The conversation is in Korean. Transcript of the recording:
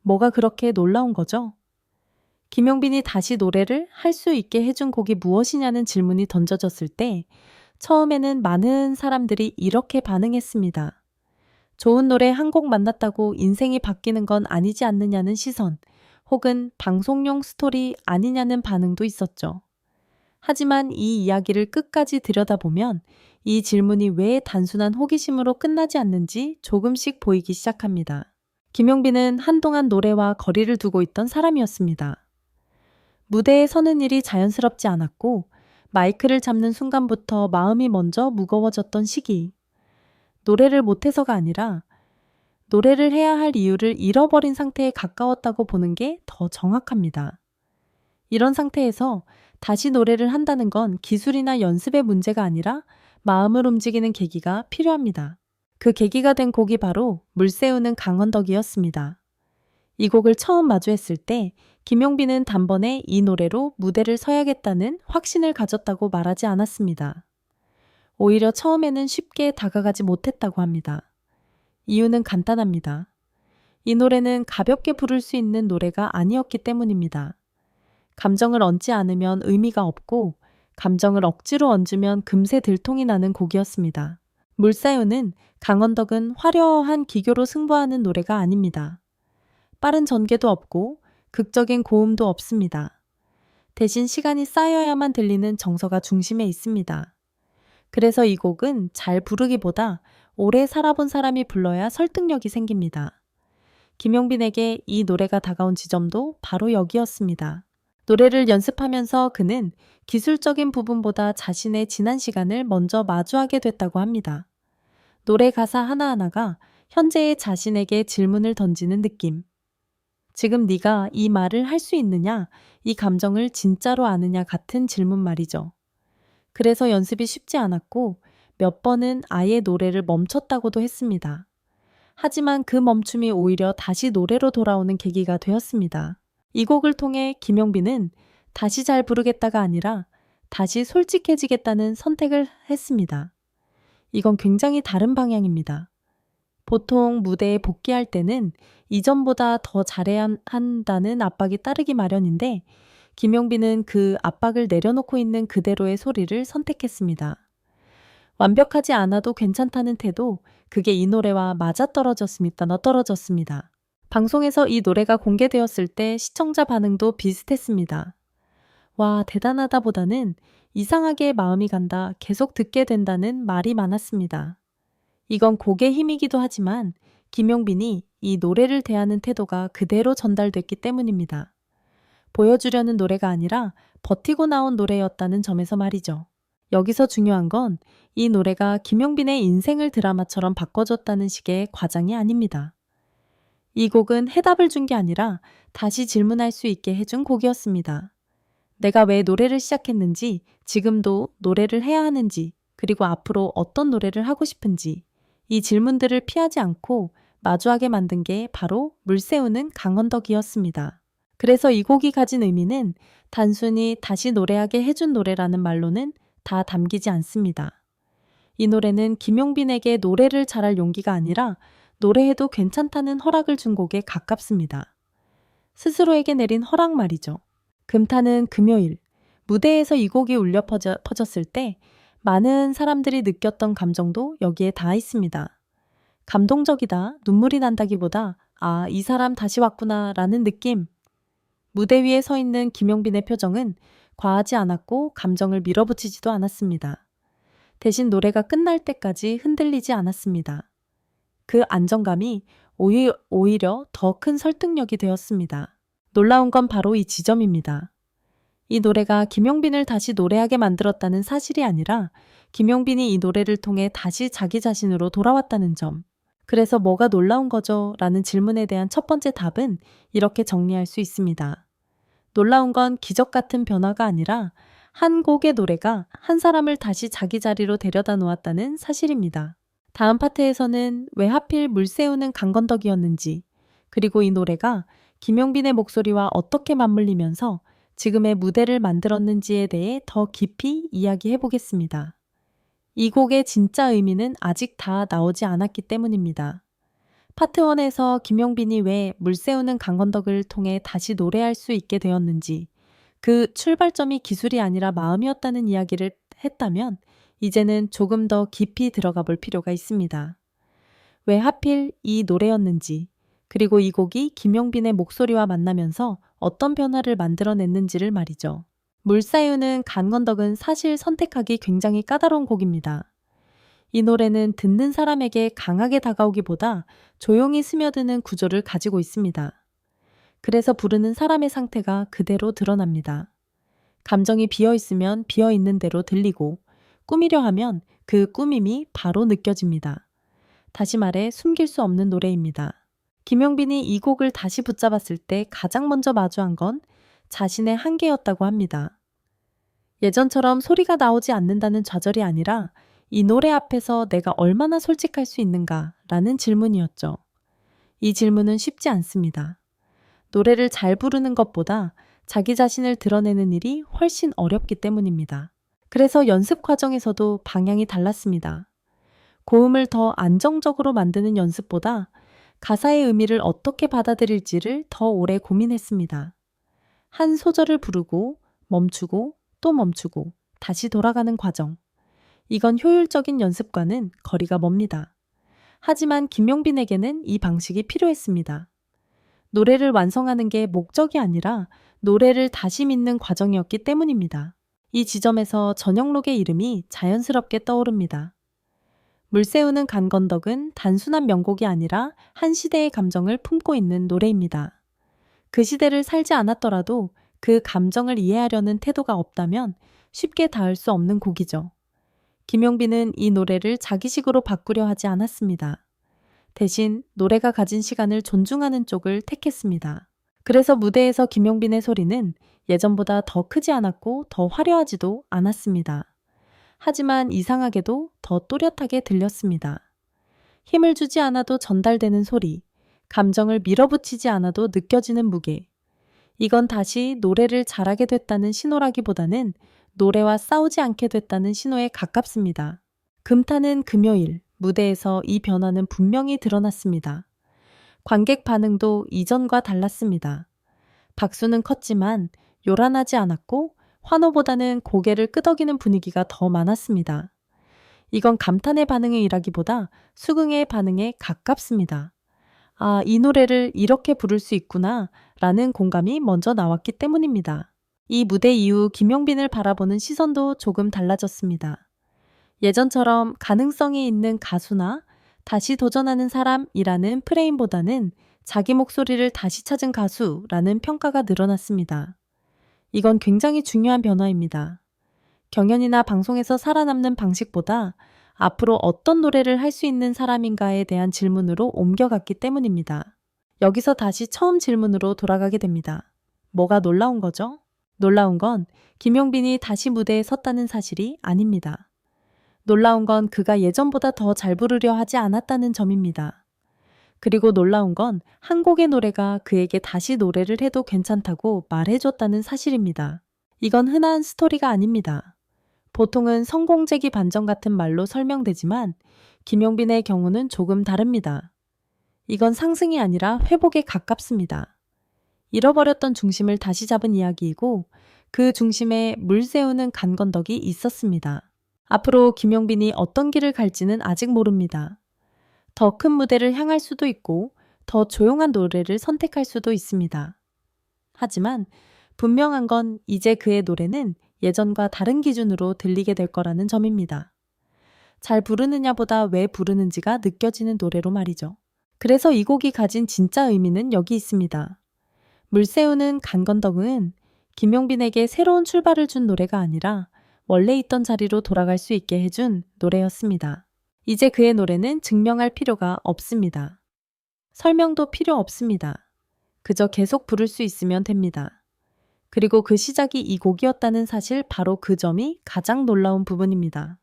뭐가 그렇게 놀라운 거죠? 김용빈이 다시 노래를 할 수 있게 해준 곡이 무엇이냐는 질문이 던져졌을 때 처음에는 많은 사람들이 이렇게 반응했습니다. 좋은 노래 한 곡 만났다고 인생이 바뀌는 건 아니지 않느냐는 시선, 혹은 방송용 스토리 아니냐는 반응도 있었죠. 하지만 이 이야기를 끝까지 들여다보면 이 질문이 왜 단순한 호기심으로 끝나지 않는지 조금씩 보이기 시작합니다. 김용빈은 한동안 노래와 거리를 두고 있던 사람이었습니다. 무대에 서는 일이 자연스럽지 않았고 마이크를 잡는 순간부터 마음이 먼저 무거워졌던 시기. 노래를 못해서가 아니라 노래를 해야 할 이유를 잃어버린 상태에 가까웠다고 보는 게 더 정확합니다. 이런 상태에서 다시 노래를 한다는 건 기술이나 연습의 문제가 아니라 마음을 움직이는 계기가 필요합니다. 그 계기가 된 곡이 바로 물새우는 강언덕이었습니다. 이 곡을 처음 마주했을 때 김용빈은 단번에 이 노래로 무대를 서야겠다는 확신을 가졌다고 말하지 않았습니다. 오히려 처음에는 쉽게 다가가지 못했다고 합니다. 이유는 간단합니다. 이 노래는 가볍게 부를 수 있는 노래가 아니었기 때문입니다. 감정을 얹지 않으면 의미가 없고 감정을 억지로 얹으면 금세 들통이 나는 곡이었습니다. 물사유는 강언덕은 화려한 기교로 승부하는 노래가 아닙니다. 빠른 전개도 없고 극적인 고음도 없습니다. 대신 시간이 쌓여야만 들리는 정서가 중심에 있습니다. 그래서 이 곡은 잘 부르기보다 오래 살아본 사람이 불러야 설득력이 생깁니다. 김용빈에게 이 노래가 다가온 지점도 바로 여기였습니다. 노래를 연습하면서 그는 기술적인 부분보다 자신의 지난 시간을 먼저 마주하게 됐다고 합니다. 노래 가사 하나하나가 현재의 자신에게 질문을 던지는 느낌. 지금 네가 이 말을 할 수 있느냐, 이 감정을 진짜로 아느냐 같은 질문 말이죠. 그래서 연습이 쉽지 않았고 몇 번은 아예 노래를 멈췄다고도 했습니다. 하지만 그 멈춤이 오히려 다시 노래로 돌아오는 계기가 되었습니다. 이 곡을 통해 김용빈은 다시 잘 부르겠다가 아니라 다시 솔직해지겠다는 선택을 했습니다. 이건 굉장히 다른 방향입니다. 보통 무대에 복귀할 때는 이전보다 더 잘해야 한다는 압박이 따르기 마련인데 김용빈은 그 압박을 내려놓고 있는 그대로의 소리를 선택했습니다. 완벽하지 않아도 괜찮다는 태도, 그게 이 노래와 맞아떨어졌습니다. 방송에서 이 노래가 공개되었을 때 시청자 반응도 비슷했습니다. 와, 대단하다 보다는 이상하게 마음이 간다, 계속 듣게 된다는 말이 많았습니다. 이건 곡의 힘이기도 하지만 김용빈이 이 노래를 대하는 태도가 그대로 전달됐기 때문입니다. 보여주려는 노래가 아니라 버티고 나온 노래였다는 점에서 말이죠. 여기서 중요한 건 이 노래가 김용빈의 인생을 드라마처럼 바꿔줬다는 식의 과장이 아닙니다. 이 곡은 해답을 준 게 아니라 다시 질문할 수 있게 해준 곡이었습니다. 내가 왜 노래를 시작했는지, 지금도 노래를 해야 하는지, 그리고 앞으로 어떤 노래를 하고 싶은지, 이 질문들을 피하지 않고 마주하게 만든 게 바로 물새우는 강언덕이었습니다. 그래서 이 곡이 가진 의미는 단순히 다시 노래하게 해준 노래라는 말로는 다 담기지 않습니다. 이 노래는 김용빈에게 노래를 잘할 용기가 아니라 노래해도 괜찮다는 허락을 준 곡에 가깝습니다. 스스로에게 내린 허락 말이죠. 금타는 금요일, 무대에서 이 곡이 울려 퍼졌을 때 많은 사람들이 느꼈던 감정도 여기에 다 있습니다. 감동적이다, 눈물이 난다기보다 아, 이 사람 다시 왔구나 라는 느낌. 무대 위에 서 있는 김용빈의 표정은 과하지 않았고 감정을 밀어붙이지도 않았습니다. 대신 노래가 끝날 때까지 흔들리지 않았습니다. 그 안정감이 오히려 더 큰 설득력이 되었습니다. 놀라운 건 바로 이 지점입니다. 이 노래가 김용빈을 다시 노래하게 만들었다는 사실이 아니라 김용빈이 이 노래를 통해 다시 자기 자신으로 돌아왔다는 점. 그래서 뭐가 놀라운 거죠? 라는 질문에 대한 첫 번째 답은 이렇게 정리할 수 있습니다. 놀라운 건 기적 같은 변화가 아니라 한 곡의 노래가 한 사람을 다시 자기 자리로 데려다 놓았다는 사실입니다. 다음 파트에서는 왜 하필 물새우는 강건덕이었는지, 그리고 이 노래가 김용빈의 목소리와 어떻게 맞물리면서 지금의 무대를 만들었는지에 대해 더 깊이 이야기해 보겠습니다. 이 곡의 진짜 의미는 아직 다 나오지 않았기 때문입니다. 파트 1에서 김용빈이 왜 물새우는 강건덕을 통해 다시 노래할 수 있게 되었는지, 그 출발점이 기술이 아니라 마음이었다는 이야기를 했다면 이제는 조금 더 깊이 들어가 볼 필요가 있습니다. 왜 하필 이 노래였는지, 그리고 이 곡이 김용빈의 목소리와 만나면서 어떤 변화를 만들어냈는지를 말이죠. 물사유는 강건덕은 사실 선택하기 굉장히 까다로운 곡입니다. 이 노래는 듣는 사람에게 강하게 다가오기보다 조용히 스며드는 구조를 가지고 있습니다. 그래서 부르는 사람의 상태가 그대로 드러납니다. 감정이 비어있으면 비어있는 대로 들리고, 꾸미려 하면 그 꾸밈이 바로 느껴집니다. 다시 말해 숨길 수 없는 노래입니다. 김용빈이 이 곡을 다시 붙잡았을 때 가장 먼저 마주한 건 자신의 한계였다고 합니다. 예전처럼 소리가 나오지 않는다는 좌절이 아니라 이 노래 앞에서 내가 얼마나 솔직할 수 있는가 라는 질문이었죠. 이 질문은 쉽지 않습니다. 노래를 잘 부르는 것보다 자기 자신을 드러내는 일이 훨씬 어렵기 때문입니다. 그래서 연습 과정에서도 방향이 달랐습니다. 고음을 더 안정적으로 만드는 연습보다 가사의 의미를 어떻게 받아들일지를 더 오래 고민했습니다. 한 소절을 부르고 멈추고 또 멈추고 다시 돌아가는 과정. 이건 효율적인 연습과는 거리가 멉니다. 하지만 김용빈에게는 이 방식이 필요했습니다. 노래를 완성하는 게 목적이 아니라 노래를 다시 믿는 과정이었기 때문입니다. 이 지점에서 전영록의 이름이 자연스럽게 떠오릅니다. 물새우는 강건덕은 단순한 명곡이 아니라 한 시대의 감정을 품고 있는 노래입니다. 그 시대를 살지 않았더라도 그 감정을 이해하려는 태도가 없다면 쉽게 닿을 수 없는 곡이죠. 김용빈은 이 노래를 자기식으로 바꾸려 하지 않았습니다. 대신 노래가 가진 시간을 존중하는 쪽을 택했습니다. 그래서 무대에서 김용빈의 소리는 예전보다 더 크지 않았고 더 화려하지도 않았습니다. 하지만 이상하게도 더 또렷하게 들렸습니다. 힘을 주지 않아도 전달되는 소리, 감정을 밀어붙이지 않아도 느껴지는 무게. 이건 다시 노래를 잘하게 됐다는 신호라기보다는 노래와 싸우지 않게 됐다는 신호에 가깝습니다. 금타는 금요일, 무대에서 이 변화는 분명히 드러났습니다. 관객 반응도 이전과 달랐습니다. 박수는 컸지만 요란하지 않았고 환호보다는 고개를 끄덕이는 분위기가 더 많았습니다. 이건 감탄의 반응의 일하기보다 수긍의 반응에 가깝습니다. 아, 이 노래를 이렇게 부를 수 있구나 라는 공감이 먼저 나왔기 때문입니다. 이 무대 이후 김용빈을 바라보는 시선도 조금 달라졌습니다. 예전처럼 가능성이 있는 가수나 다시 도전하는 사람이라는 프레임보다는 자기 목소리를 다시 찾은 가수라는 평가가 늘어났습니다. 이건 굉장히 중요한 변화입니다. 경연이나 방송에서 살아남는 방식보다 앞으로 어떤 노래를 할 수 있는 사람인가에 대한 질문으로 옮겨갔기 때문입니다. 여기서 다시 처음 질문으로 돌아가게 됩니다. 뭐가 놀라운 거죠? 놀라운 건 김용빈이 다시 무대에 섰다는 사실이 아닙니다. 놀라운 건 그가 예전보다 더 잘 부르려 하지 않았다는 점입니다. 그리고 놀라운 건 한 곡의 노래가 그에게 다시 노래를 해도 괜찮다고 말해줬다는 사실입니다. 이건 흔한 스토리가 아닙니다. 보통은 성공재기 반전 같은 말로 설명되지만 김용빈의 경우는 조금 다릅니다. 이건 상승이 아니라 회복에 가깝습니다. 잃어버렸던 중심을 다시 잡은 이야기이고 그 중심에 물새우는 강건덕이 있었습니다. 앞으로 김용빈이 어떤 길을 갈지는 아직 모릅니다. 더 큰 무대를 향할 수도 있고 더 조용한 노래를 선택할 수도 있습니다. 하지만 분명한 건 이제 그의 노래는 예전과 다른 기준으로 들리게 될 거라는 점입니다. 잘 부르느냐보다 왜 부르는지가 느껴지는 노래로 말이죠. 그래서 이 곡이 가진 진짜 의미는 여기 있습니다. 물새우는 강건덕은 김용빈에게 새로운 출발을 준 노래가 아니라 원래 있던 자리로 돌아갈 수 있게 해준 노래였습니다. 이제 그의 노래는 증명할 필요가 없습니다. 설명도 필요 없습니다. 그저 계속 부를 수 있으면 됩니다. 그리고 그 시작이 이 곡이었다는 사실, 바로 그 점이 가장 놀라운 부분입니다.